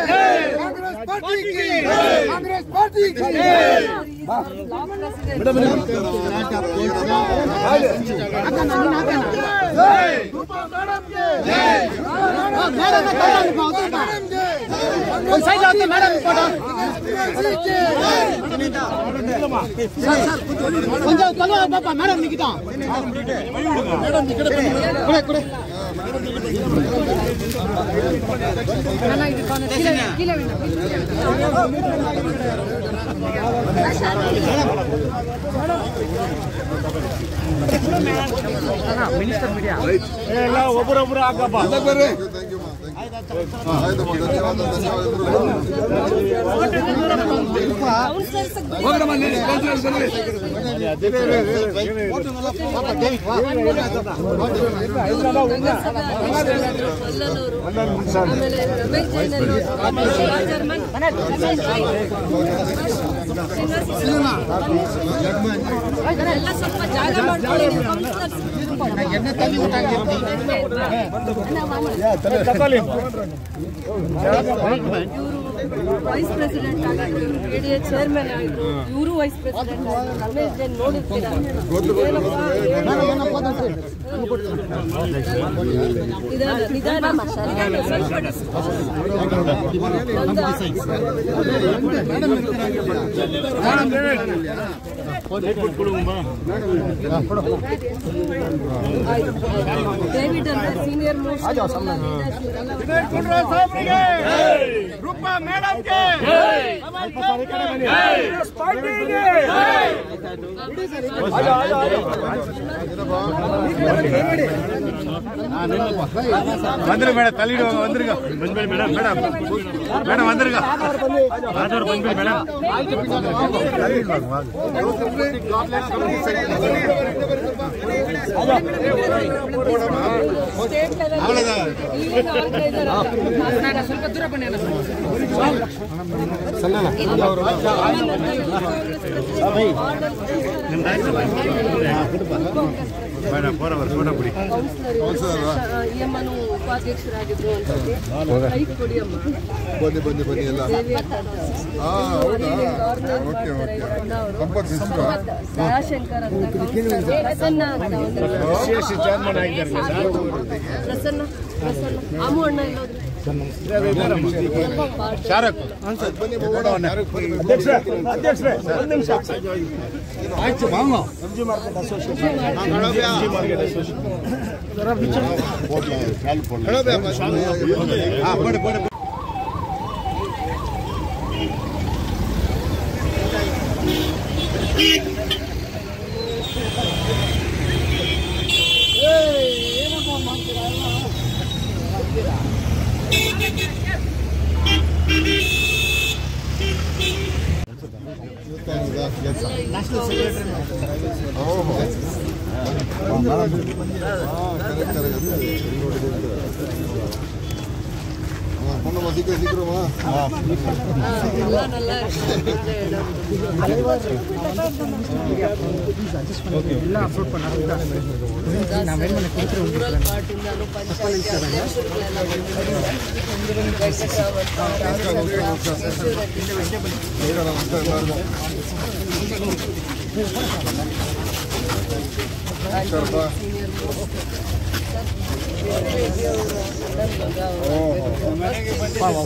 Congress party की Congress party की madam Nikita minister media ಎಲ್ಲ ಒಬ್ಬರೊಬ್ಬರು ಹಾಕಪ್ಪ ಸ್ವಲ್ಪ ಜಾಗ ಮಾಡ್ಕೊಳ್ಳಿ ವೈಸ್ ಪ್ರೆಸಿಡೆಂಟ್ ಆಗಿದ್ರು, ಎಡಿಎ ಚೇರ್ಮನ್ ಆಗಿದ್ರು, ಇವರು ವೈಸ್ ಪ್ರೆಸಿಡೆಂಟ್ ಆಗಿದ್ರು. ರಮೇಶ್ ಜೈನ್ ನೋಡಿರ್ತೀರಾ? ಡೇವಿಡ್ ಅಂದ್ರೆ ಸೀನಿಯರ್ ಮೋಸ್ಟ್ ರೂಪಾ ಮೇಡಮ್ ಗೆ ಬಂದ್ರಿ ಮೇಡಮ್ ತಲೆ ಬಂದ್ರಿಗ ಬಂದ್ಬೇಡಿ ಮೇಡಮ್ ಮೇಡಮ್ ಮೇಡಮ್ ಬಂದ್ರಿಗ ಆದವ್ರು ಬಂದ್ಬೇಡಿ ಮೇಡಮ್ ಸ್ವಲ್ಪ ದೂರ ಬನ್ನಿ ಎಮ್ಮನು ಉಪಾಧ್ಯಕ್ಷರಾಗಿದ್ರು ಬನ್ನಿ ಎಲ್ಲ ದಯಾಶಂಕರ್ ಅಂತ ಪ್ರಸನ್ನ ಪ್ರಸನ್ನ ಅಮ್ಮು ಅಣ್ಣ ಇಲ್ಲೋದ್ರು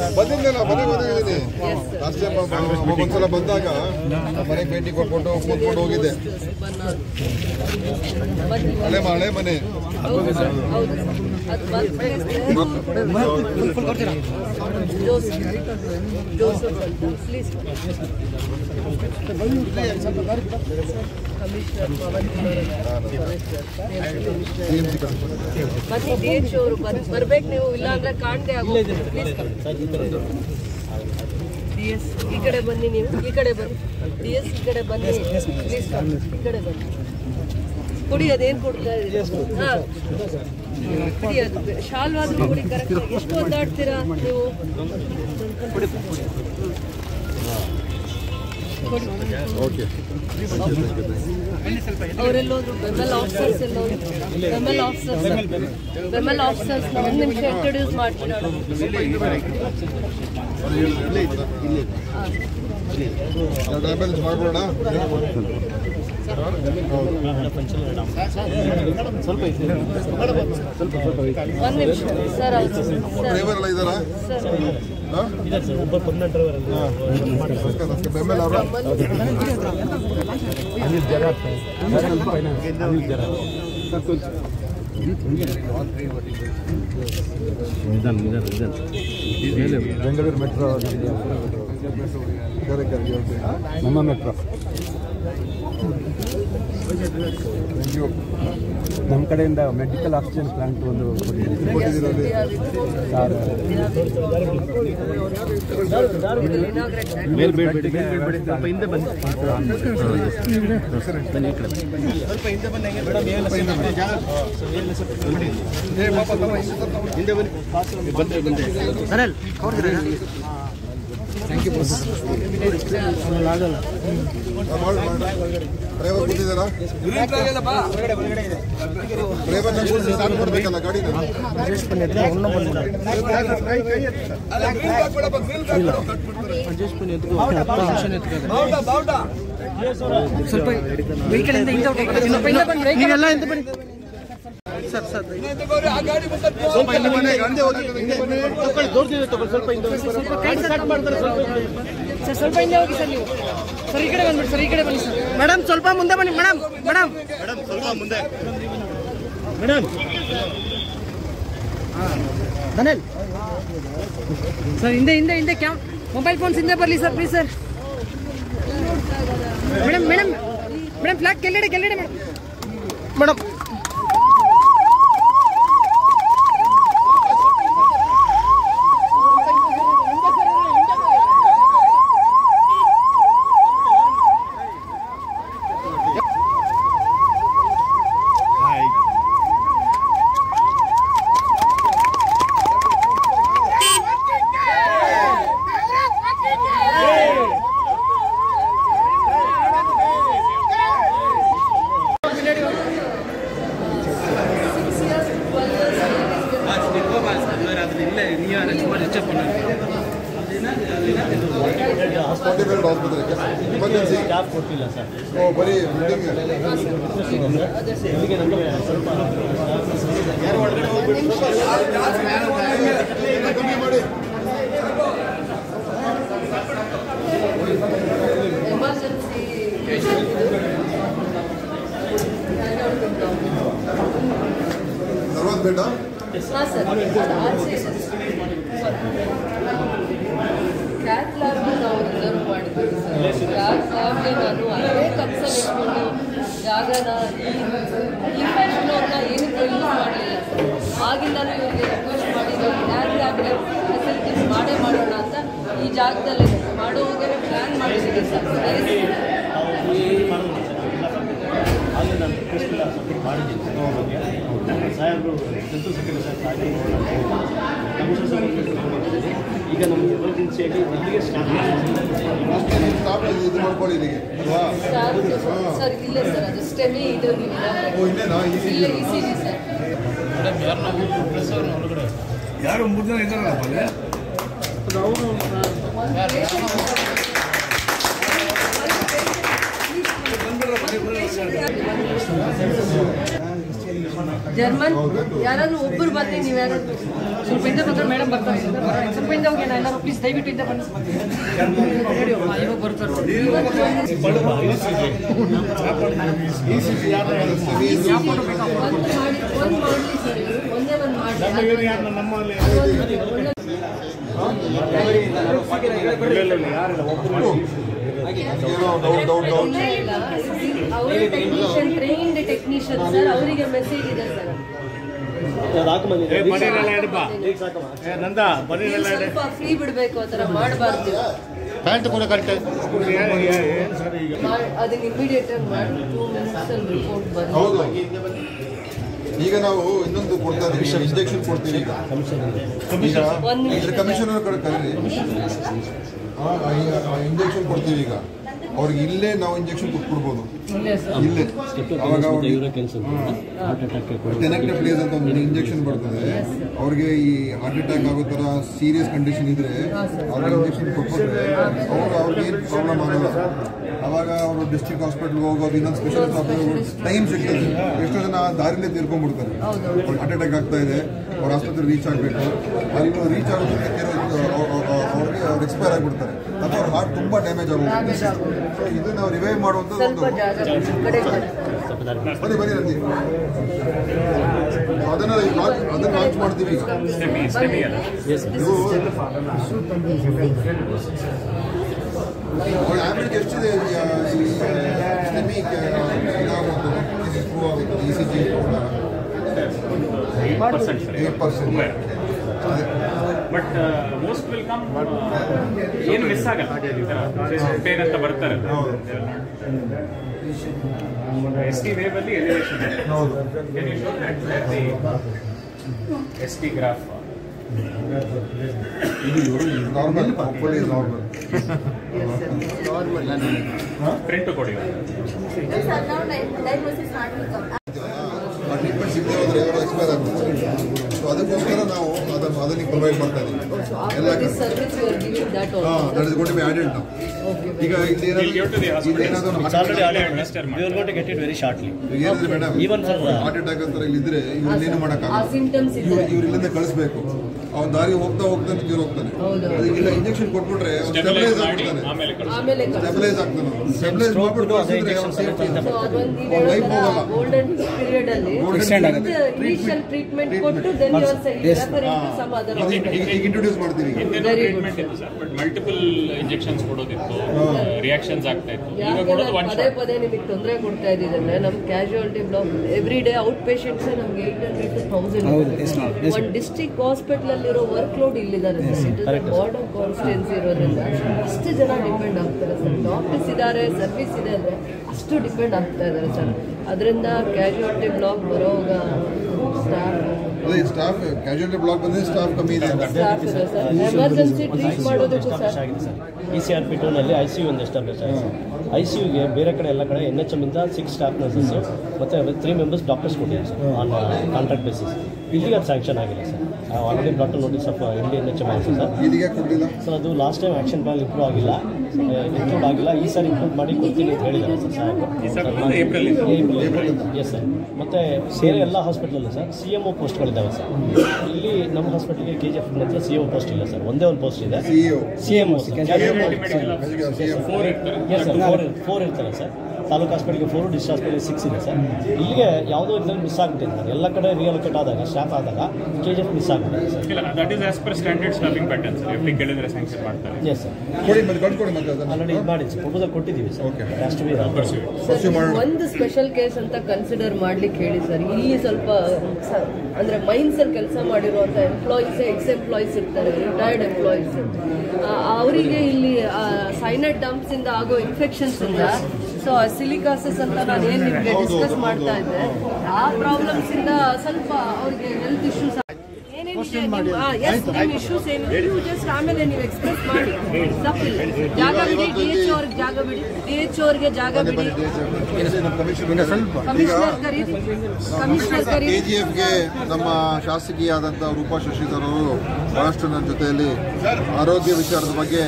ಬಂದಿದ್ದೇನೆ ಲಾಸ್ಟ್ ಟೈಮ್ ಒಂದ್ಸಲ ಬಂದಾಗ ಮನೆಗೆ ಭೇಟಿ ಕೊಟ್ಕೊಂಡು ಕೂತ್ಕೊಂಡು ಹೋಗಿದ್ದೆ. ಹಳೆ ಮನೆ ಬನ್ನಿ DH ಅವರು ಬರ್ಬೇಕು ನೀವು, ಇಲ್ಲ ಅಂದ್ರೆ ಕಾಣದೆ ಆಗೋದು. DS ಈ ಕಡೆ ಬನ್ನಿ, ನೀವು ಈ ಕಡೆ ಬನ್ನಿ. DS ಈ ಕಡೆ ಬನ್ನಿ ಪ್ಲೀಸ್, ಈ ಕಡೆ ಬನ್ನಿ. ಕೊಡಿ, ಅದೇನು ಕೊಡ್ತಾ ಇದ್ದೀರಿ? ಹಾಂ ಕೊಡಿ, ಅದು ಶಾಲ್ವಾದ್ರೂ ಕೊಡಿ. ಕರೆಕ್ಟ್. ಎಷ್ಟು ಒದ್ದಾಡ್ತೀರಾ ನೀವು? ಓಕೆ ಅವರೆಲ್ಲೋದ್ರು ಬೆಮೆಲ್ ಆಫೀಸರ್ಸ್ ಎಲ್ಲೋದ್ರು ಬೆಮೆಲ್ ಆಫೀಸರ್ಸ್ ಒಂದು ನಿಮಿಷ ಇಂಟ್ರೊಡ್ಯೂಸ್ ಮಾಡ್ತೀನಿ ಮಾಡ್ಬೋಣ ಒಂದು ನಿಮಿಷ ಸರ್ ಡ್ರೈವರ್ ಎಲ್ಲ ಇದ್ದಾರಾ ಬೆಂಬಲ ಬೆಂಗಳೂರು ಮೆಟ್ರೋ ನಮ್ಮ ಮೆಟ್ರೋ ನಮ್ಮ ಕಡೆಯಿಂದ ಮೆಡಿಕಲ್ ಆಕ್ಸಿಜನ್ ಪ್ಲಾಂಟ್ ಒಂದು ಡ್ರೈವರ್ ಕೂತಿದ್ದಾರಾ ಡ್ರೈವರ್ ಸ್ಟಾರ್ಟ್ ಮಾಡಬೇಕಲ್ಲ ಗಾಡಿನ ಸ್ವಲ್ಪ ವೆಹಿಕಲ್ ನೀವೆಲ್ಲ ಎಂತ ಬನ್ನಿ ಸರ್ ಸರ್ ಸ್ವಲ್ಪ ಹಿಂದೆ ಬನ್ನಿ ಸರ್ ಸ್ವಲ್ಪ ಹಿಂದೆ ಹೋಗಿ ಸರ್ ನೀವು ಸರ್ ಈ ಕಡೆ ಬಂದ್ಬಿಡಿ ಸರ್ ಈ ಕಡೆ ಬನ್ನಿ ಸರ್ ಮೇಡಮ್ ಸ್ವಲ್ಪ ಮುಂದೆ ಬನ್ನಿ ಮೇಡಮ್ ಮೇಡಮ್ ಮೇಡಮ್ ಸ್ವಲ್ಪ ಮುಂದೆ ಮೇಡಮ್ ಧನಲ್ ಸರ್ ಹಿಂದೆ ಹಿಂದೆ ಹಿಂದೆ ಮೊಬೈಲ್ ಫೋನ್ಸ್ ಹಿಂದೆ ಬರಲಿ sir please sir madam madam madam flag ಕೆಳಗಡೆ ಕೆಳಗಡೆ ಮೇಡಮ್ ಮೇಡಮ್ ಎಮರ್ಜೆನ್ಸಿ ಕೊಟ್ಟಿಲ್ಲ ಸರ್ ಬರೀ ಬಿಲ್ಡಿಂಗ್ ಕಮ್ಮಿ ಮಾಡಿ ಸರ್ವತ್ ಬೇಡ ಕ್ಯಾಟ್ಲಾಗ್ ನಾವು ರಿಸರ್ವ್ ಮಾಡಿದ್ದೀವಿ ಸರ್ ಕ್ಯಾಟ್ಲಾಗ್ಗೆ ನಾನು ಅದೇ ಕನ್ಸಲ್ ಇಟ್ಕೊಂಡು ಜಾಗನ ಈ ಫ್ಯಾಷನ್ ಏನಕ್ಕೆ ಯೂಸ್ ಮಾಡಲಿಲ್ಲ ಸರ್ ಆಗಿಂದಲೂ ಇವರಿಗೆ ರಿಕ್ವೆಸ್ಟ್ ಮಾಡಿ ನಾವು ಕ್ಯಾಟ್ಲಾಗ್ಗೆ ಫೆಸಿಲಿಟೀಸ್ ಮಾಡೋಣ ಅಂತ ಈ ಜಾಗದಲ್ಲಿ ಮಾಡೋವಾಗೆ ಪ್ಲ್ಯಾನ್ ಮಾಡಿದ್ದೀವಿ ಸರ್ ಈಗ ನಮ್ಗೆ ಎಮರ್ಜೆನ್ಸಿಯಾಗಿ ಇಲ್ಲಿಗೆ ಸ್ಟಾರ್ಟ್ ಇದು ಮಾಡ್ಕೊಳ್ಳಿ ಇಲ್ಲಿಗೆ ಸರ್ ಇಲ್ಲೇ ಸರ್ ಅದು ಸ್ಟೆಮಿ ಇದು ಇಲ್ಲೇ ಇಸಿಜಿ ಸರ್ ಯಾರು 3 ಜನ ಇದ್ದಾರಲ್ಲ ಜರ್ಮನ್ ಯಾರಾದ್ರೂ ಒಬ್ಬರು ಬನ್ನಿ ನೀವು ಯಾರಾದ್ರೂ ಸ್ವಲ್ಪ ಹಿಂದೆ ಬಂದ್ರೆ ಮೇಡಮ್ ಬರ್ತಾರೆ ಸ್ವಲ್ಪ ಹಿಂದೆ ಹೋಗಿ ಎಲ್ಲರೂ ಪ್ಲೀಸ್ ದಯವಿಟ್ಟು ಹಿಂದೆ ಬನ್ನಿ ಇವಾಗ ಬರ್ತಾರೆ ಒಂದು ಮಾಡಲಿ ಸರ್ ಒಂದೇ ಒಂದು ಮಾಡಿ ಅವರು ಟೆಕ್ನಿಷಿಯನ್ ಟ್ರೈನ್ಡ್ ಟೆಕ್ನಿಷಿಯನ್ ಸರ್ ಅವರಿಗೆ ಮೆಸೇಜ್ ಇದೆ ಸರ್ ಸ್ವಲ್ಪ ಫ್ರೀ ಬಿಡಬೇಕು ಆ ಥರ ಮಾಡಬಾರ್ದು ಪ್ಯಾಂಟ್ ಕೂಡ ಕರೆಕ್ಟ್ ಅದನ್ನ ಇಮಿಡಿಯೇಟ್ ಆಗಿ ಮಾಡಿ 2 minutes ಅಲ್ಲಿ ರಿಪೋರ್ಟ್ ಬಂದು ಹೌದು ಈಗ ನಾವು ಇನ್ನೊಂದು ಕೊಡ್ತಾ ಇದ್ದೀವಿ ಇಂಜೆಕ್ಷನ್ ಕೊಡ್ತೀವಿ ಈಗ ಕಮಿಷನರ್ ಕಡೆ ಕರೀರಿ ಇಂಜೆಕ್ಷನ್ ಕೊಡ್ತೀವಿ ಈಗ ಅವ್ರಿಗೆ ಇಲ್ಲೇ ನಾವು ಇಂಜೆಕ್ಷನ್ ಕೊಟ್ಬಿಡ್ಬೋದು ಇಲ್ಲೇ. ಅವಾಗ ಟೆನೆಕ್ಟಿವ್ ಪ್ಲೇಸ್ ಅಂತ ಒಂದು ಇಂಜೆಕ್ಷನ್ ಬರ್ತದೆ. ಅವ್ರಿಗೆ ಈ ಹಾರ್ಟ್ ಅಟ್ಯಾಕ್ ಆಗೋ ಥರ ಸೀರಿಯಸ್ ಕಂಡೀಷನ್ ಇದ್ರೆ ಅವ್ರಿಗೆ ಇಂಜೆಕ್ಷನ್ ಕೊಟ್ಬಿಟ್ರೆ ಅವ್ರಿಗೆ ಏನು ಪ್ರಾಬ್ಲಮ್ ಆಗಲ್ಲ. ಅವಾಗ ಅವರು ಡಿಸ್ಟ್ರಿಕ್ಟ್ ಹಾಸ್ಪಿಟಲ್ಗೆ ಹೋಗೋದು, ಇನ್ನೊಂದು ಸ್ಪೆಷಲಿಸ್ಟ್ ಹಾಸ್ಪಿಟಲ್ ಟೈಮ್ ಸಿಗ್ತದೆ. ಎಷ್ಟೋ ಜನ ದಾರಿಲೇ ತೀರ್ಕೊಂಡ್ಬಿಡ್ತಾರೆ. ಹಾರ್ಟ್ ಅಟ್ಯಾಕ್ ಆಗ್ತಾ ಇದೆ, ಅವ್ರ ಆಸ್ಪತ್ರೆ ರೀಚ್ ಆಗಬೇಕು, ಅಲ್ಲಿ ರೀಚ್ ಆಗೋದಕ್ಕೆ ಅವ್ರಿಗೆ ಅವ್ರು ಎಕ್ಸ್ಪೈರ್ ಆಗಿಬಿಡ್ತಾರೆ ಅಥವಾ ಅವ್ರ ಹಾರ್ಟ್ ತುಂಬ ಡ್ಯಾಮೇಜ್ ಆಗೋಗುತ್ತೆ. ಸೊ ಇದು ನಾವು ರಿವೈವ್ ಮಾಡುವಂಥದ್ದು ಒಂದು ಬನ್ನಿ ರಂಜಿ, ಅದನ್ನ ಲಾಂಚ್ ಮಾಡ್ತೀವಿ ಈಗ. ಆವ್ರೇಜ್ ಎಷ್ಟಿದೆ STEMI ECG 8%. But most will come ಏನು ಮಿಸ್ ಆಗಲ್ಲ, ಪೇನ್ ಅಂತ ಬರ್ತಾರೆ. ST ವೇವ್ ಅಲ್ಲಿ elevation ST graph normal print ಕೊಡಿ. ಟ್ರೀಟ್ಮೆಂಟ್ ಸಿಗದೆ ಹೋದ್ರೆ ಅವರು ಎಕ್ಸ್ಪೈರ್ ಆಗ್ತಾರೆ. ಸೊ ಅದಕ್ಕೋಸ್ಕರ ನಾವು ಅದನ್ನ ಪ್ರೊವೈಡ್ ಮಾಡ್ತಾ ಇದ್ದೀವಿ. ಎಲ್ಲ that is got to be added ನಾವು. ಈಗ ಏನಿದ್ರೆ ಮೇಡಮ್ ಹಾರ್ಟ್ ಅಟ್ಯಾಕ್ ಅಂತ ಇಲ್ಲಿದ್ರೆ ಇವ್ರನ್ನೇನು ಮಾಡೋಕ್ಕಾಗಲ್ಲ. ಇವ್ರು ಇಲ್ಲಿಂದ ಕಳಿಸ್ಬೇಕು. ಅವ್ನ ದಾರಿ ಹೋಗ್ತಾ ತೀರ್ ಹೋಗ್ತಾನೆ. ಅದಕ್ಕಿಲ್ಲ ಇಂಜೆಕ್ಷನ್ ಕೊಟ್ಬಿಟ್ರೆ ಸ್ಟೆಬಿಲೈಸ್ ಆಗ್ತಾನೆ. ಸ್ಟೆಬಿಲೈಸ್ ಆಗ್ತಾನೆ. ಸ್ಟೆಬಿಲೈಸ್ ಮಾಡ್ಬಿಟ್ಟು ಲೈಫ್ ಹೋಗಲ್ಲ. ಈಗ ಇಂಟ್ರೊಡ್ಯೂಸ್ ಮಾಡ್ತೀವಿ. ಮಲ್ಟಿಪಲ್ ಇಂಜೆಕ್ಷನ್ಸ್ ಕೊಡೋದಿತ್ತು, ರಿಯಾಕ್ಷನ್ಸ್ ಆಗ್ತಾ ಇತ್ತು. ಪದೇ ಪದೇ ನಿಮಗೆ ತೊಂದರೆ ಕೊಡ್ತಾ ಇದ್ದಿದ್ರೆ ನಮ್ಮ casualty block every day out patients ನಮ್ಗೆ 800 to 1000. ಒಂದು ಡಿಸ್ಟ್ರಿಕ್ಟ್ ಹಾಸ್ಪಿಟಲ್ ಅಲ್ಲಿರೋ ವರ್ಕ್ ಲೋಡ್ ಇಲ್ಲಿದ್ದಾರೆ ಸರ್. ಬಾರ್ಡರ್ ಕಾನ್ಸ್ಟಿಟ್ಯೂನ್ಸಿ ಇರೋದ್ರಿಂದ ಅಷ್ಟು ಜನ ಡಿಪೆಂಡ್ ಆಗ್ತಾರೆ ಸರ್. ಡಾಕ್ಟರ್ಸ್ ಇದ್ದಾರೆ, ಸರ್ವಿಸ್ ಇದೆ ಅಂದರೆ ಅಷ್ಟು ಡಿಪೆಂಡ್ ಆಗ್ತಾ ಇದ್ದಾರೆ ಸರ್. ಅದರಿಂದ ಕ್ಯಾಶುಯಾಲಿಟಿ ಬ್ಲಾಕ್ ಬರೋವಾಗ ಸ್ಟಾಫ್ ಕ್ಯಾಶುಯಾಲಿಟಿ ಬ್ಲಾಕ್ ಬಂದ್ರೆ ಸ್ಟಾಫ್ ಕಮ್ಮಿ ಇದೆ. ಎಮರ್ಜೆನ್ಸಿ ಟ್ರೀಟ್ ಮಾಡೋದಕ್ಕೂ ಸರ್ ECRP 2 ನಲ್ಲಿ ICU ಒಂದು ಎಸ್ಟಾಬ್ಲಿಷ್ ಆಗಿದೆ ಸರ್. ICUಗೆ ಬೇರೆ ಕಡೆ ಎಲ್ಲ ಕಡೆ NHM ಇಂದ 6 ಸ್ಟಾಫ್ ನರ್ಸಸ್ ಮತ್ತು 3 ಮೆಂಬರ್ಸ್ ಡಾಕ್ಟರ್ಸ್ ಕೊಟ್ಟಿದ್ದಾರೆ ಸರ್ ಆನ್ ಕಾಂಟ್ರಾಕ್ಟ್ ಬೇಸಿಸ್. ಇಲ್ಲಿಗೆ ಅದು ಸ್ಯಾಂಕ್ಷನ್ ಆಗಿಲ್ಲ sir. Already doctor notice of NHM ಆಯಿತು ಸರ್. ಸೊ ಅದು last time action plan improve ಆಗಿಲ್ಲ, ಈ ಸಾರಿ ಇಂಪ್ರೂವ್ ಮಾಡಿ ಕೊಡ್ತೀನಿ ಅಂತ ಹೇಳಿದ್ದಾರೆ ಸರ್. April yes sir. ಮತ್ತು ಬೇರೆ ಎಲ್ಲ ಹಾಸ್ಪಿಟಲಲ್ಲೂ ಸರ್ CMO ಪೋಸ್ಟ್ಗಳಿದ್ದಾವೆ ಸರ್. ಇಲ್ಲಿ ನಮ್ಮ ಹಾಸ್ಪಿಟಲ್ಗೆ KGF ಹತ್ರ CMO ಪೋಸ್ಟ್ ಇಲ್ಲ ಸರ್. ಒಂದೇ ಒಂದು ಪೋಸ್ಟ್ ಇದೆ, CMO. ಎಸ್ ಸರ್, 4 ಇರ್ತಾರೆ ಸರ್. ತಾಲೂಕು ಹಾಸ್ಪಿಟಲ್ಗೆ 4, ಡಿಸ್ಟ್ರಿಕ್ಟ್ ಹಾಸ್ಪಿಟಲ್ಗೆ 6 ಇದೆ ಸರ್. ಇಲ್ಲಿಗೆ ಯಾವುದೋ ಇದರಲ್ಲಿ ಮಿಸ್ ಆಗ್ಬಿಟ್ಟಿದೆ ಸರ್. ಎಲ್ಲ ಕಡೆ ರಿಯಲೋಕೇಟ್ ಆದಾಗ ಸ್ಟಾಫ್ ಆದಾಗ KGF ಮಿಸ್ ಆಗ್ಬಿಟ್ಟಿದೆ sir. That is as per standard staffing pattern sir. FD ಕೇಳಿದ್ರೆ ಸ್ಯಾಂಕ್ಷನ್ ಮಾಡ್ತಾರೆ. ಎಸ್ ಸರ್, ಆಲ್ರೆಡಿ ಇದು ಮಾಡಿ ಸರ್, ಪ್ರಪೋಸಲ್ ಕೊಟ್ಟಿದ್ದೀವಿ ಸರ್. ಒಂದು ಸ್ಪೆಷಲ್ ಕೇಸ್ ಅಂತ ಕನ್ಸಿಡರ್ ಮಾಡ್ಲಿಕ್ಕೆ ಹೇಳಿ ಸರ್. ಇಲ್ಲಿ ಸ್ವಲ್ಪ ಅಂದ್ರೆ ಮೈನ್ಸ್ ಅಲ್ಲಿ ಕೆಲಸ ಮಾಡಿರುವಂತ ಎಂಪ್ಲಾಯೀಸ್, ಎಕ್ಸ್-ಎಂಪ್ಲಾಯೀಸ್ ಇರ್ತಾರೆ, ರಿಟೈರ್ಡ್ ಎಂಪ್ಲಾಯೀಸ್. ಅವರಿಗೆ ಇಲ್ಲಿ ಸೈನೈಡ್ ಡಂಪ್ಸ್ ಇಂದ ಆಗೋ ಇನ್ಫೆಕ್ಷನ್ಸ್ ಇಂದ, ಸೊ ಸಿಲಿಕಾಸಿಸ್ ಅಂತ ನಾನು ಏನು ನಿಮಗೆ ಡಿಸ್ಕಸ್ ಮಾಡ್ತಾ ಇದ್ದೆ, ಆ ಪ್ರಾಬ್ಲಮ್ಸ್ ಇಂದ ಸ್ವಲ್ಪ ಅವ್ರಿಗೆ ಹೆಲ್ತ್ ಇಶ್ಯೂಸ್ ಇಶ್ಯೂಸ್ ಏನಿದೆ ಜಸ್ಟ್ ಆಮೇಲೆ ನೀವು ಎಕ್ಸ್ಪ್ರೆಸ್ ಮಾಡಿ. ತಪ್ಪಿಲ್ಲ, ಜಾಗ ಬಿಡಿ, DHO ಅವ್ರಿಗೆ ಜಾಗ ಬಿಡಿ, DHO ಅವ್ರಿಗೆ ಜಾಗ ಬಿಡಿ, KGFಗೆ ನಮ್ಮ ಶಾಸಕಿಯಾದಂಥ ರೂಪಾ ಶಶಿಧರ್ ಅವರು ಬಹಳಷ್ಟು ನನ್ನ ಜೊತೆಯಲ್ಲಿ ಆರೋಗ್ಯ ವಿಚಾರದ ಬಗ್ಗೆ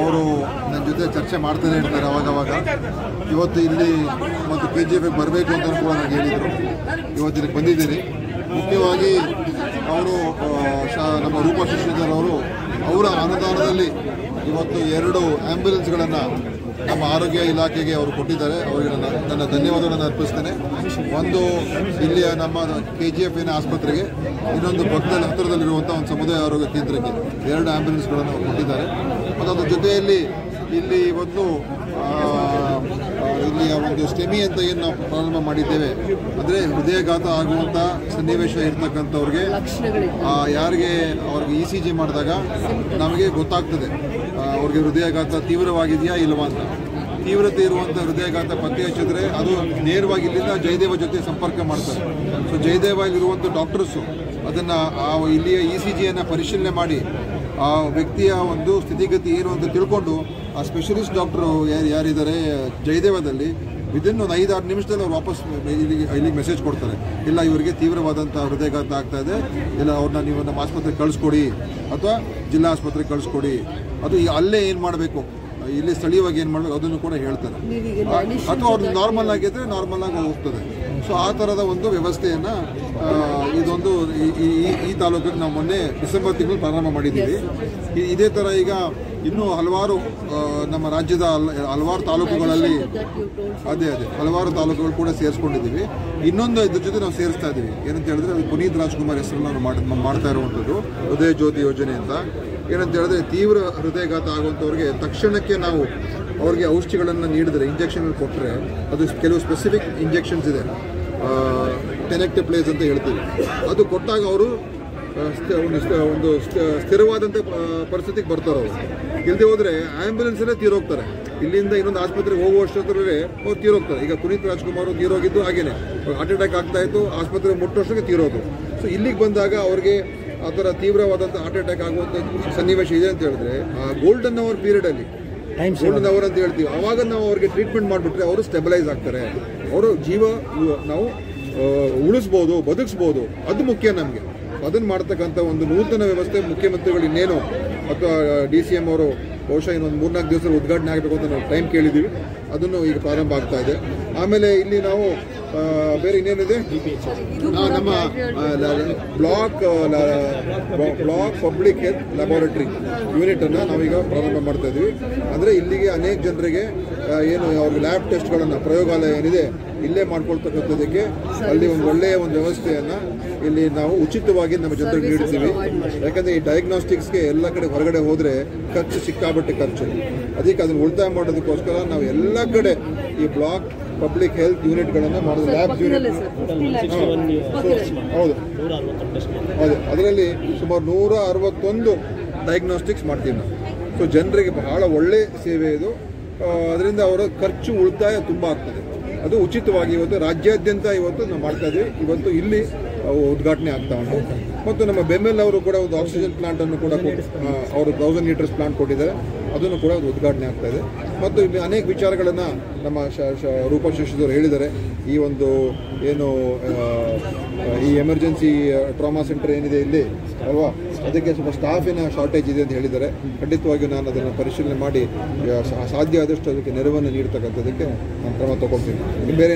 ಅವರು ನನ್ನ ಜೊತೆ ಚರ್ಚೆ ಮಾಡ್ತಾನೆ ಇರ್ತಾರೆ ಅವಾಗವಾಗ. ಇವತ್ತು ಇಲ್ಲಿ ಮತ್ತು KGFಗೆ ಬರಬೇಕು ಅಂತ ಕೂಡ ನನಗೆ ಹೇಳಿದರು. ಇವತ್ತು ಇಲ್ಲಿಗೆ ಬಂದಿದ್ದೀನಿ. ಮುಖ್ಯವಾಗಿ ಅವರು ನಮ್ಮ ರೂಪಾ ಶಶಿಧರ್ ಅವರು ಅವರ ಅನುದಾನದಲ್ಲಿ ಇವತ್ತು 2 ಆ್ಯಂಬುಲೆನ್ಸ್ಗಳನ್ನು ನಮ್ಮ ಆರೋಗ್ಯ ಇಲಾಖೆಗೆ ಅವರು ಕೊಟ್ಟಿದ್ದಾರೆ. ಅವರಿಗೆ ನನ್ನ ಧನ್ಯವಾದಗಳನ್ನು ಅರ್ಪಿಸ್ತೇನೆ. ಒಂದು ಇಲ್ಲಿಯ ನಮ್ಮ KGF ಆಸ್ಪತ್ರೆಗೆ, ಇನ್ನೊಂದು ಪಕ್ಕದಲ್ಲಿ ಹತ್ತಿರದಲ್ಲಿರುವಂಥ ಒಂದು ಸಮುದಾಯ ಆರೋಗ್ಯ ಕೇಂದ್ರಕ್ಕೆ 2 ಆ್ಯಂಬುಲೆನ್ಸ್ಗಳನ್ನು ಅವರು ಕೊಟ್ಟಿದ್ದಾರೆ. ಮತ್ತು ಅದ್ರ ಜೊತೆಯಲ್ಲಿ ಇಲ್ಲಿ ಇವತ್ತು ಇಲ್ಲಿಯ ಒಂದು ಸ್ಟೆಮಿ ಅಂತ ಏನು ನಾವು ಪ್ರಾರಂಭ ಮಾಡಿದ್ದೇವೆ, ಅಂದರೆ ಹೃದಯಘಾತ ಆಗುವಂಥ ಸನ್ನಿವೇಶ ಇರ್ತಕ್ಕಂಥವ್ರಿಗೆ ಯಾರಿಗೆ ಅವ್ರಿಗೆ ECG ಮಾಡಿದಾಗ ನಮಗೆ ಗೊತ್ತಾಗ್ತದೆ ಅವ್ರಿಗೆ ಹೃದಯಘಾತ ತೀವ್ರವಾಗಿದೆಯಾ ಇಲ್ವಾ ಅಂತ. ತೀವ್ರತೆ ಇರುವಂಥ ಹೃದಯಘಾತ ಪತ್ತೆ ಹಚ್ಚಿದ್ರೆ ಅದು ನೇರವಾಗಿ ಇಲ್ಲಿಂದ ಜಯದೇವ ಜೊತೆ ಸಂಪರ್ಕ ಮಾಡ್ತಾರೆ. ಸೊ ಜಯದೇವ ಇಲ್ಲಿರುವಂಥ ಡಾಕ್ಟರ್ಸು ಅದನ್ನು ಇಲ್ಲಿಯ ECGಯನ್ನು ಪರಿಶೀಲನೆ ಮಾಡಿ ಆ ವ್ಯಕ್ತಿಯ ಒಂದು ಸ್ಥಿತಿಗತಿ ಏನು ಅಂತ ತಿಳ್ಕೊಂಡು ಆ ಸ್ಪೆಷಲಿಸ್ಟ್ ಡಾಕ್ಟ್ರು ಯಾರಿದ್ದಾರೆ ಜಯದೇವದಲ್ಲಿ ವಿದಿನ್ ಒಂದು 5-6 ನಿಮಿಷದಲ್ಲಿ ಅವ್ರು ವಾಪಸ್ ಇಲ್ಲಿಗೆ ಮೆಸೇಜ್ ಕೊಡ್ತಾರೆ, ಇಲ್ಲ ಇವರಿಗೆ ತೀವ್ರವಾದಂಥ ಹೃದಯಘಾತ ಆಗ್ತಾ ಇದೆ, ಇಲ್ಲ ಅವ್ರನ್ನ ನೀವು ನಮ್ಮ ಆಸ್ಪತ್ರೆಗೆ ಕಳಿಸ್ಕೊಡಿ ಅಥವಾ ಜಿಲ್ಲಾ ಆಸ್ಪತ್ರೆಗೆ ಕಳಿಸ್ಕೊಡಿ, ಅದು ಅಲ್ಲೇ ಏನು ಮಾಡಬೇಕು, ಇಲ್ಲಿ ಸ್ಥಳೀಯವಾಗಿ ಏನು ಮಾಡಬೇಕು ಅದನ್ನು ಕೂಡ ಹೇಳ್ತಾರೆ. ಅಥವಾ ಅವ್ರದ್ದು ನಾರ್ಮಲ್ ಆಗಿದ್ದರೆ ನಾರ್ಮಲ್ ಆಗಿ ಹೋಗ್ತದೆ. ಸೊ ಆ ಥರದ ಒಂದು ವ್ಯವಸ್ಥೆಯನ್ನು ಇದೊಂದು ಈ ತಾಲೂಕಿಗೆ ನಾವು ಮೊನ್ನೆ ಡಿಸೆಂಬರ್ ತಿಂಗಳು ಪ್ರಾರಂಭ ಮಾಡಿದ್ದೀವಿ. ಇದೇ ಥರ ಈಗ ಇನ್ನೂ ಹಲವಾರು ನಮ್ಮ ರಾಜ್ಯದ ಹಲವಾರು ತಾಲೂಕುಗಳಲ್ಲಿ ಹಲವಾರು ತಾಲೂಕುಗಳು ಕೂಡ ಸೇರಿಸ್ಕೊಂಡಿದ್ದೀವಿ. ಇನ್ನೊಂದು ಇದ್ರ ಜೊತೆ ನಾವು ಸೇರಿಸ್ತಾ ಇದ್ದೀವಿ. ಏನಂತ ಹೇಳಿದ್ರೆ ಅದು ಪುನೀತ್ ರಾಜ್ಕುಮಾರ್ ಹೆಸರನ್ನು ನಾವು ಮಾಡ್ತಾ ಇರುವಂಥದ್ದು ಹೃದಯ ಜ್ಯೋತಿ ಯೋಜನೆ ಅಂತ. ಏನಂತ ಹೇಳಿದ್ರೆ ತೀವ್ರ ಹೃದಯಘಾತ ಆಗುವಂಥವ್ರಿಗೆ ತಕ್ಷಣಕ್ಕೆ ನಾವು ಅವ್ರಿಗೆ ಔಷಧಿಗಳನ್ನು ನೀಡಿದರೆ, ಇಂಜೆಕ್ಷನ್ ಕೊಟ್ಟರೆ, ಅದು ಕೆಲವು ಸ್ಪೆಸಿಫಿಕ್ ಇಂಜೆಕ್ಷನ್ಸ್ ಇದೆ, ಟೆನೆಕ್ಟಪ್ಲೇಸ್ ಅಂತ ಹೇಳ್ತೀವಿ, ಅದು ಕೊಟ್ಟಾಗ ಅವರು ಒಂದು ಸ್ಥಿರವಾದಂಥ ಪರಿಸ್ಥಿತಿಗೆ ಬರ್ತಾರೆ. ಅವರು ಇಲ್ಲದೆ ಹೋದರೆ ಆ್ಯಂಬುಲೆನ್ಸಲ್ಲೇ ತೀರೋಗ್ತಾರೆ. ಇಲ್ಲಿಂದ ಇನ್ನೊಂದು ಆಸ್ಪತ್ರೆಗೆ ಹೋಗುವಷ್ಟೊತ್ತರೇ ಅವ್ರು ತೀರೋಗ್ತಾರೆ. ಈಗ ಪುನೀತ್ ರಾಜ್ಕುಮಾರ್ ತೀರೋಗಿದ್ದು ಹಾಗೇನೆ, ಹಾರ್ಟ್ ಅಟ್ಯಾಕ್ ಆಗ್ತಾ ಇತ್ತು, ಆಸ್ಪತ್ರೆಗೆ ಮುಟ್ಟೋಷ್ಟಕ್ಕೆ ತೀರೋದು. ಸೊ ಇಲ್ಲಿಗೆ ಬಂದಾಗ ಅವ್ರಿಗೆ ಆ ಥರ ತೀವ್ರವಾದಂಥ ಹಾರ್ಟ್ ಅಟ್ಯಾಕ್ ಆಗುವಂಥ ಸನ್ನಿವೇಶ ಇದೆ ಅಂತ ಹೇಳಿದ್ರೆ, ಆ ಗೋಲ್ಡನ್ ಅವರ್ ಪೀರಿಯಡಲ್ಲಿ, ಗೋಲ್ಡನ್ ಅವರ್ ಅಂತ ಹೇಳ್ತೀವಿ, ಆವಾಗ ನಾವು ಅವ್ರಿಗೆ ಟ್ರೀಟ್ಮೆಂಟ್ ಮಾಡಿಬಿಟ್ರೆ ಅವರು ಸ್ಟೆಬಿಲೈಸ್ ಆಗ್ತಾರೆ, ಅವರು ಜೀವ ನಾವು ಉಳಿಸ್ಬೋದು, ಬದುಕಿಸ್ಬೋದು. ಅದು ಮುಖ್ಯ ನಮಗೆ. ಅದನ್ನು ಮಾಡ್ತಕ್ಕಂಥ ಒಂದು ನೂತನ ವ್ಯವಸ್ಥೆ ಮುಖ್ಯಮಂತ್ರಿಗಳು ಇನ್ನೇನು ಅಥವಾ DCM ಅವರು ಬಹುಶಃ ಇನ್ನೊಂದು 3-4 ದಿವಸ ಉದ್ಘಾಟನೆ ಆಗಬೇಕು ಅಂತ ನಾವು ಟೈಮ್ ಕೇಳಿದ್ದೀವಿ. ಅದನ್ನು ಈಗ ಪ್ರಾರಂಭ ಆಗ್ತಾ ಇದೆ. ಆಮೇಲೆ ಇಲ್ಲಿ ನಾವು ಬೇರೆ ಇನ್ನೇನಿದೆ, ನಮ್ಮ ಬ್ಲಾಕ್ ಪಬ್ಲಿಕ್ ಹೆಲ್ತ್ ಲ್ಯಾಬೋರೇಟರಿ ಯೂನಿಟನ್ನು ನಾವೀಗ ಪ್ರಾರಂಭ ಮಾಡ್ತಾ ಇದ್ದೀವಿ. ಅಂದರೆ ಇಲ್ಲಿಗೆ ಅನೇಕ ಜನರಿಗೆ ಏನು ಅವ್ರಿಗೆ ಲ್ಯಾಬ್ ಟೆಸ್ಟ್ಗಳನ್ನು, ಪ್ರಯೋಗಾಲಯ ಏನಿದೆ ಇಲ್ಲೇ ಮಾಡ್ಕೊಳ್ತಕ್ಕಂಥದ್ದಕ್ಕೆ ಅಲ್ಲಿ ಒಂದು ಒಳ್ಳೆಯ ಒಂದು ವ್ಯವಸ್ಥೆಯನ್ನು ಇಲ್ಲಿ ನಾವು ಉಚಿತವಾಗಿ ನಮ್ಮ ಜನರಿಗೆ ನೀಡ್ತೀವಿ. ಯಾಕಂದರೆ ಈ ಡಯಾಗ್ನೋಸ್ಟಿಕ್ಸ್ಗೆ ಎಲ್ಲ ಕಡೆ ಹೊರಗಡೆ ಹೋದರೆ ಖರ್ಚು ಸಿಕ್ಕಾಬಟ್ಟೆ ಖರ್ಚು. ಅದಕ್ಕೆ ಅದನ್ನು ಉಳಿತಾಯ ಮಾಡೋದಕ್ಕೋಸ್ಕರ ನಾವು ಎಲ್ಲ ಕಡೆ ಈ ಬ್ಲಾಕ್ ಪಬ್ಲಿಕ್ ಹೆಲ್ತ್ ಯೂನಿಟ್ಗಳನ್ನು ಮಾಡೋದು. ಲ್ಯಾಬ್ ಯೂನಿಟ್ ಹೌದು, ಅದರಲ್ಲಿ ಸುಮಾರು 161 ಡಯಾಗ್ನೋಸ್ಟಿಕ್ಸ್ ಮಾಡ್ತೀವಿ ನಾವು. ಸೊ ಜನರಿಗೆ ಬಹಳ ಒಳ್ಳೆ ಸೇವೆ ಇದು. ಅದರಿಂದ ಅವರ ಖರ್ಚು ಉಳಿತಾಯ ತುಂಬ ಆಗ್ತದೆ. ಅದು ಉಚಿತವಾಗಿ ಇವತ್ತು ರಾಜ್ಯಾದ್ಯಂತ ಇವತ್ತು ನಾವು ಮಾಡ್ತಾ ಇದ್ದೀವಿ. ಇವತ್ತು ಇಲ್ಲಿ ಉದ್ಘಾಟನೆ ಆಗ್ತಾ ಉಂಟು. ಮತ್ತು ನಮ್ಮ ಬೆಮ್ಮೆಲ್ ಅವರು ಕೂಡ ಒಂದು ಆಕ್ಸಿಜನ್ ಪ್ಲಾಂಟನ್ನು ಕೂಡ ಅವರು 1000 ಲೀಟರ್ಸ್ ಪ್ಲಾಂಟ್ ಕೊಟ್ಟಿದ್ದಾರೆ. ಅದನ್ನು ಕೂಡ ಉದ್ಘಾಟನೆ ಆಗ್ತಾ ಇದೆ. ಮತ್ತು ಇಲ್ಲಿ ಅನೇಕ ವಿಚಾರಗಳನ್ನು ನಮ್ಮ ರೂಪಾ ಶಶಿಧರ್ ಹೇಳಿದ್ದಾರೆ. ಈ ಒಂದು ಏನು ಈ ಎಮರ್ಜೆನ್ಸಿ ಟ್ರಾಮಾ ಸೆಂಟರ್ ಏನಿದೆ ಇಲ್ಲಿ ಅಲ್ವಾ, ಅದಕ್ಕೆ ಸ್ವಲ್ಪ ಸ್ಟಾಫಿನ ಶಾರ್ಟೇಜ್ ಇದೆ ಅಂತ ಹೇಳಿದ್ದಾರೆ. ಖಂಡಿತವಾಗಿಯೂ ನಾನು ಅದನ್ನು ಪರಿಶೀಲನೆ ಮಾಡಿ ಸಾಧ್ಯ ಆದಷ್ಟು ಅದಕ್ಕೆ ನೆರವನ್ನು ನೀಡ್ತಕ್ಕಂಥದ್ದಕ್ಕೆ ನಾನು ಕ್ರಮ ತಗೊಳ್ತೀನಿ. ಬೇರೆ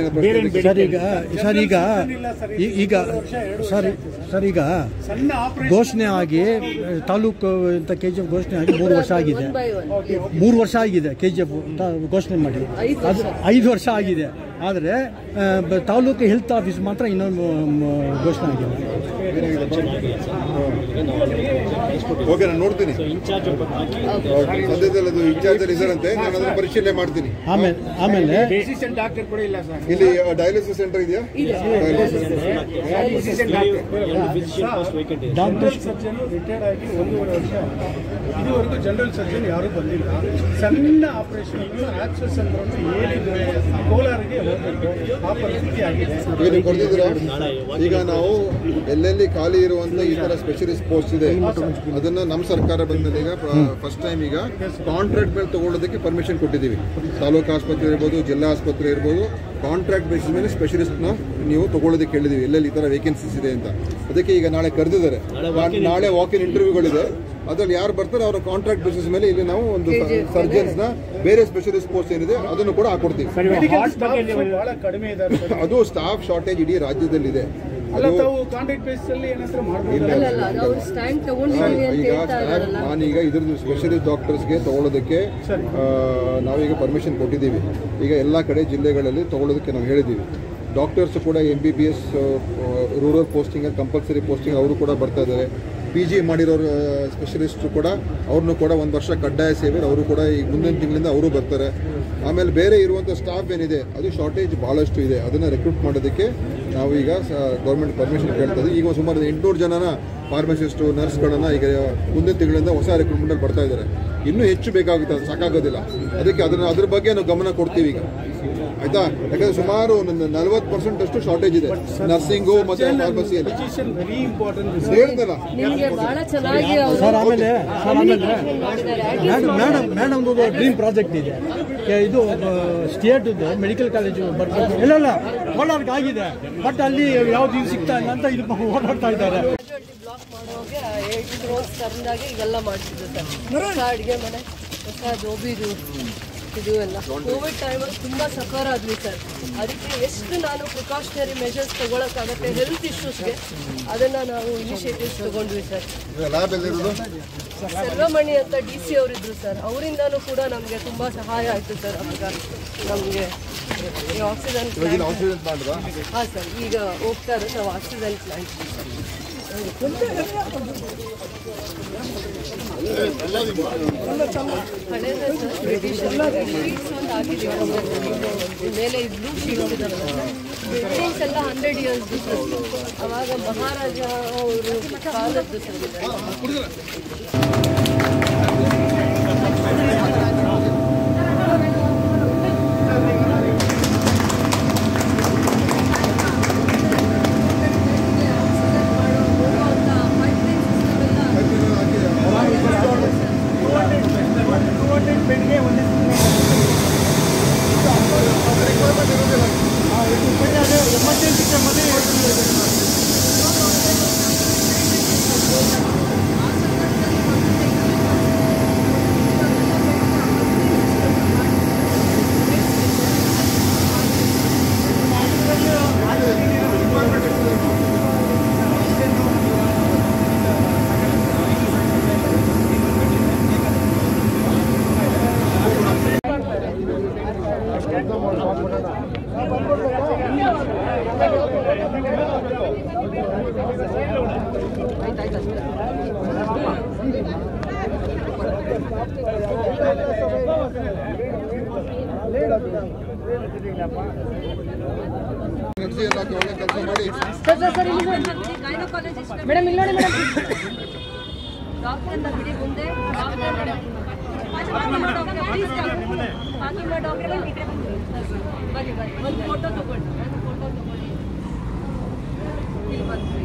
ಈಗ ಘೋಷಣೆ ಆಗಿ ತಾಲೂಕು ಅಂತ KGF ಘೋಷಣೆ ಆಗಿ 3 ವರ್ಷ ಆಗಿದೆ. 3 ವರ್ಷ ಆಗಿದೆ KGF ಘೋಷಣೆ ಮಾಡಿ, 5 ವರ್ಷ ಆಗಿದೆ. ಆದರೆ ತಾಲೂಕು ಹೆಲ್ತ್ ಆಫೀಸ್ ಮಾತ್ರ ಇನ್ನೊಂದು ಘೋಷಣೆ ಆಗಿದೆ. ಓಕೆ, ನಾನು ನೋಡ್ತೀನಿ. ಸದ್ಯದಲ್ಲಿ ಅದು ಇನ್ಚಾರ್ಜಲ್ಲಿ ಇದ್ದಾರಂತೆ, ನಾನು ಅದನ್ನು ಪರಿಶೀಲನೆ ಮಾಡ್ತೀನಿ. ಆಮೇಲೆ ಇಲ್ಲಿ ಡಯಾಲಿಸಿಸ್ ಸೆಂಟರ್ ಇದೆಯಾ? ಡಾಕ್ಟರ್ ರಿಟೈರ್ಡ್ ಆಗಿ 1.5 ವರ್ಷ ಇದುವರೆಗೂ ಜನರಲ್ ಸರ್ಜನ್ ಯಾರೂ ಬಂದಿಲ್ಲ. ಸಣ್ಣ ಆಪರೇಷನ್ ಆಕ್ಸೆಸ್ ಅಂದ್ರೆ ಏನಿದೆ ಕೋಲಾರಿಗೆ ಹೋಗಬೇಕು, ಆ ಪರಿಸ್ಥಿತಿ ಆಗಿದೆ. ಈಗ ನಾವು ಎಲ್ಲೆಲ್ಲಿ ಖಾಲಿ ಇರುವಂತ ಈ ತರ ಸ್ಪೆಷಲಿಸ್ಟ್ ಪೋಸ್ಟ್ ಇದೆ, ಅದನ್ನ ನಮ್ಮ ಸರ್ಕಾರ ಬಂದಲ್ಲಿ ಈಗ ಫಸ್ಟ್ ಟೈಮ್ ಈಗ ಕಾಂಟ್ರಾಕ್ಟ್ ಮೇಲೆ ತಗೊಳ್ಳೋದಕ್ಕೆ ಪರ್ಮಿಷನ್ ಕೊಟ್ಟಿದ್ದೀವಿ. ತಾಲೂಕು ಆಸ್ಪತ್ರೆ ಇರ್ಬೋದು, ಜಿಲ್ಲಾ ಆಸ್ಪತ್ರೆ ಇರ್ಬೋದು, ಕಾಂಟ್ರಾಕ್ಟ್ ಬೇಸಿಸ್ ಮೇಲೆ ಸ್ಪೆಷಲಿಸ್ಟ್ನ ನೀವು ತಗೊಳ್ಳೋದಕ್ಕೆ ಹೇಳಿದ್ದೀವಿ. ಎಲ್ಲೆಲ್ಲಿ ಈ ಥರ ವೇಕೆನ್ಸೀಸ್ ಇದೆ ಅಂತ. ಅದಕ್ಕೆ ಈಗ ನಾಳೆ ಕರೆದಿದ್ದಾರೆ. ನಾಳೆ ವಾಕ್-ಇನ್ ಇಂಟರ್ವ್ಯೂಗಳಿದೆ. ಅದರಲ್ಲಿ ಯಾರು ಬರ್ತಾರೆ ಅವರ ಕಾಂಟ್ರಾಕ್ಟ್ ಬೇಸಿಸ್ ಮೇಲೆ ಇಲ್ಲಿ ನಾವು ಒಂದು ಸರ್ಜನ್ಸ್ನ ಬೇರೆ ಸ್ಪೆಷಲಿಸ್ಟ್ ಪೋಸ್ಟ್ ಏನಿದೆ ಅದನ್ನು ಕೂಡ ಹಾಕೊಡ್ತೀವಿ. ಅದು ಸ್ಟಾಫ್ ಶಾರ್ಟೇಜ್ ಇಡೀ ರಾಜ್ಯದಲ್ಲಿದೆ. ನಾನೀಗ ಇದ್ರದ್ದು ಸ್ಪೆಷಲಿಸ್ಟ್ ಡಾಕ್ಟರ್ಸ್ಗೆ ತಗೊಳ್ಳೋದಕ್ಕೆ ನಾವೀಗ ಪರ್ಮಿಷನ್ ಕೊಟ್ಟಿದ್ದೀವಿ. ಈಗ ಎಲ್ಲ ಕಡೆ ಜಿಲ್ಲೆಗಳಲ್ಲಿ ತಗೊಳ್ಳೋದಕ್ಕೆ ನಾವು ಹೇಳಿದ್ದೀವಿ. ಡಾಕ್ಟರ್ಸ್ ಕೂಡ MBBS rural posting, compulsory posting ಅವರು ಕೂಡ ಬರ್ತಾ ಇದ್ದಾರೆ. PG ಮಾಡಿರೋರು ಸ್ಪೆಷಲಿಸ್ಟು ಕೂಡ ಅವ್ರನ್ನೂ ಕೂಡ 1 ವರ್ಷ ಕಡ್ಡಾಯ ಸೇವೆ, ಅವರು ಕೂಡ ಈಗ ಮುಂದಿನ ತಿಂಗಳಿಂದ ಅವರು ಬರ್ತಾರೆ. ಆಮೇಲೆ ಬೇರೆ ಇರುವಂಥ ಸ್ಟಾಫ್ ಏನಿದೆ ಅದು ಶಾರ್ಟೇಜ್ ಭಾಳಷ್ಟು ಇದೆ. ಅದನ್ನು ರೆಕ್ರೂಟ್ ಮಾಡೋದಕ್ಕೆ ನಾವೀಗ ಗೌರ್ಮೆಂಟ್ ಪರ್ಮಿಷನ್ ಕೇಳ್ತಾ ಇದ್ದೀವಿ. ಈಗ ಸುಮಾರು 800 ಜನನ ಫಾರ್ಮಸಿಸ್ಟು, ನರ್ಸ್ಗಳನ್ನು ಈಗ ಮುಂದಿನ ತಿಂಗಳಿಂದ ಹೊಸ ರಿಕ್ರೂಟ್ಮೆಂಟಲ್ಲಿ ಬರ್ತಾ ಇದ್ದಾರೆ. ಇನ್ನೂ ಹೆಚ್ಚು ಬೇಕಾಗುತ್ತೆ, ಅದು ಸಾಕಾಗೋದಿಲ್ಲ. ಅದಕ್ಕೆ ಅದ್ರ ಬಗ್ಗೆ ನಾವು ಗಮನ ಕೊಡ್ತೀವಿ. ಈಗ ಆಯ್ತಾ. ಯಾಕಂದ್ರೆ ಸುಮಾರು 40% ಅಷ್ಟು ಶಾರ್ಟೇಜ್ ಇದೆ ನರ್ಸಿಂಗು ಮತ್ತೆ ಫಾರ್ಮಸಿಯಲ್ಲಿ. ವೆರಿ ಇಂಪಾರ್ಟೆಂಟ್ ಹೇಳಿದ್ನಲ್ಲ ನಿಮಗೆ ಬಹಳ ಚೆನ್ನಾಗಿ ಸರ್ ಆಮೇಲೆ ಮೇಡಮ್ ಒಂದು ಡ್ರೀಮ್ ಪ್ರಾಜೆಕ್ಟ್ ಇದೆ. ಇದು ಸ್ಟೇಟ್ ಮೆಡಿಕಲ್ ಕಾಲೇಜು ಬರ್ಬೇಕು ಇಲ್ಲ ಕೋಲಾರ್ಗೆ ಆಗಿದೆ, ಬಟ್ ಅಲ್ಲಿ ಯಾವ್ದು ಇದು ಸಿಗ್ತಾ ಇಲ್ಲ ಅಂತ ಇದು ಓಡಾಡ್ತಾ ಇದ್ದಾರೆ. ಬ್ಲಾಕ್ ಮಾಡುವಾಗ 8 crores ತಂದಾಗಿ ಇವೆಲ್ಲ ಮಾಡ್ತಿದ್ರು ಸರ್. ಹೊಸ ಅಡುಗೆ ಮನೆ, ಹೊಸ ಜೋಬಿದು ಇದು ಎಲ್ಲ ಕೋವಿಡ್ ಟೈಮಲ್ಲಿ ತುಂಬ ಸಫರ್ ಆದ್ವಿ ಸರ್. ಅದಕ್ಕೆ ಎಷ್ಟು ನಾನು ಪ್ರಿಕಾಷನರಿ ಮೆಷರ್ಸ್ ತಗೊಳಕ್ಕಾಗತ್ತೆ ಹೆಲ್ತ್ ಇಶ್ಯೂಸ್ಗೆ, ಅದನ್ನು ನಾವು ಇನಿಷಿಯೇಟಿವ್ಸ್ ತಗೊಂಡ್ವಿ ಸರ್. ಲ್ಯಾಬ್ ಎಲ್ಲಿರೋದು? ಸರ್ವಮಣಿ ಅಂತ DC ಅವರಿದ್ರು ಸರ್, ಅವರಿಂದನೂ ಕೂಡ ನಮಗೆ ತುಂಬ ಸಹಾಯ ಆಯಿತು ಸರ್. ಅವಾಗ ನಮಗೆ ಆಕ್ಸಿಜನ್ ಪ್ಲಾಂಟ್ ಹಾಂ ಸರ್, ಈಗ ಹೋಗ್ತಾ ಇರೋದು ನಾವು ಆಕ್ಸಿಜನ್ ಪ್ಲಾಂಟ್. ಹಳೇದ ಸರ್ ಬ್ರಿಟಿಷರ್ ಶೀಟ್ಸ್ ಒಂದು ಹಾಕಿದ್ದೀವಿ ಮೇಲೆ, ಬ್ಲೂ ಶೀಟ್ಸ್ ಇದಾವೆ. ಬಿಲ್ಡಿಂಗ್ಸ್ ಎಲ್ಲ 100 years ಸರ್. ಅವಾಗ ಮಹಾರಾಜ ಅವರು ಕಾಲದ್ದು ಸರ್ ಇದೆ. ಮೇಡಮ್ ಇಲ್ಲಿ ನೋಡಿ ಮೇಡಮ್, ಡಾಕ್ಟರ್ ಅಂತ ಬಿಡಿ ಮುಂದೆ ಬನ್ನಿ ಒಂದು ಫೋಟೋ ತಗೊಳ್ಳಿ, ಇಲ್ಲಿ ಬನ್ನಿ.